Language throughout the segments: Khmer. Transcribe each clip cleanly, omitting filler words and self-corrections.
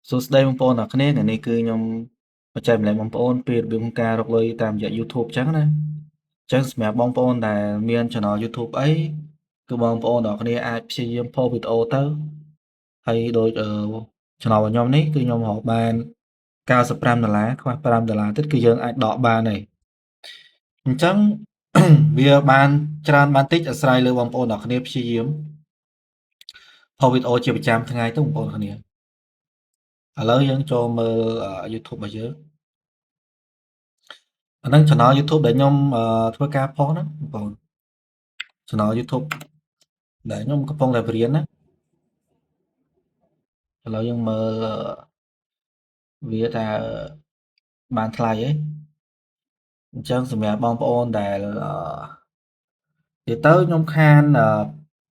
សួស្តីបងប្អូនអរគ្នាថ្ងៃនេះគឺខ្ញុំមកចែកម្លែកបងប្អូនពីរបៀបក្នុងការរកលុយតាមរយៈ YouTube ចឹងណាអញ្ចឹងសម្រាប់បងប្អូនដែលមាន Channel YouTube អីគឺបងប្អូនអរគ្នាអាចព្យាយាមផុសវីដេអូទៅហើយដូចChannel របស់ខ្ញុំនេះគឺខ្ញុំរកបាន$95ខ្វះ$5ទៀតគឺយើងអាចដកបានហើយអញ្ចឹង វាបានច្រើនបានតិចអាស្រ័យលើបងប្អូនអរគ្នាព្យាយាមផុសវីដេអូជាប្រចាំថ្ងៃទៅបងប្អូនគ្នាឥឡូវយើងចូលមើលYouTube របស់យើង អាហ្នឹង Channel YouTube ដែលខ្ញុំធ្វើការផុសហ្នឹងបងប្អូន Channel YouTube ដែលខ្ញុំកំពុងតែបរៀនណាឥឡូវយើងមើលវាថាបានថ្លៃអីអញ្ចឹងសម្រាប់បងប្អូនដែលនិយាយទៅខ្ញុំខាន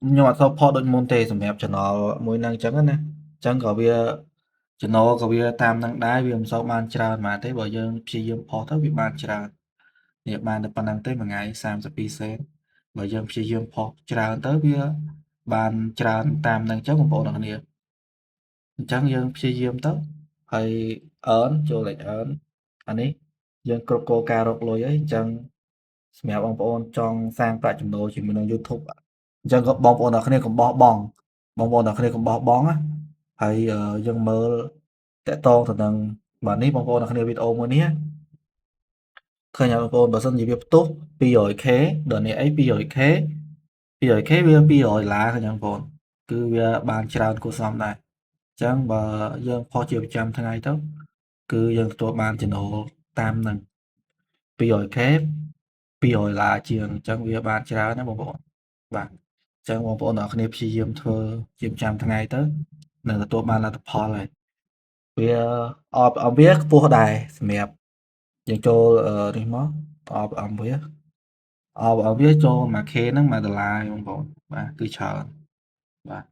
ខ្ញុំអត់សូវផុសដូចមុនទេសម្រាប់ Channel មួយហ្នឹងអញ្ចឹងណាអញ្ចឹងក៏វា Channel ក៏វាតាមហ្នឹងដែរវាមិនសូវបានច្រើនប៉ុន្មានទេបើយើងព្យាយាមផុសទៅវាបានច្រើននេះបានតែប៉ុណ្្នឹងទេមួយថ្ងៃ32សេនបើយើងព្យាយាមផុសច្រើនទៅវាបានច្រើនតាមហ្នឹងអញ្ចឹងបងប្អូនអរគ្នាអញ្ចឹងយើងព្យាយាមទៅហើយ earn ចូលលេខ earn អានេះយើងគ្រប់គោលការណ៍រកលុយហើយអញ្ចឹងសម្រាប់បងប្អូនចង់សាងប្រាក់ចំណូលជាមួយនឹង YouTube អញ្ចឹងក៏បងប្អូនអរគ្នាកុំបោះបង់បងប្អូនអរគ្នាកុំបោះបង់ណាហើយយើងមើលតកតងទៅនឹងបាទនេះបងប្អូនអរគ្នាវីដេអូមួយនេះឃើញហើយបងប្អូនបើសិនជាវាផ្ទុះ 200k ដល់នេះអី 200k 200k វា$200ឃើញបងប្អូនគឺវាបានច្រើនគួរសមដែរអញ្ចឹងបើយើងផុសជាប្រចាំថ្ងៃទៅគឺយើងទទួលបានចំណូលតាមនឹង 200k $200ជាងអញ្ចឹងវាបានច្រើនណាបងប្អូនបាទអញ្ចឹងបងប្អូនអរគ្នាព្យាយាមធ្វើជាប្រចាំថ្ងៃទៅនឹងទទួលបានលទ្ធផលហើយវាអបវាខ្ពស់ដែរសម្រាប់យើងចូលនេះមកអបវាចូល1k ហ្នឹង$1បងប្អូនបាទគឺច្រើនបាទ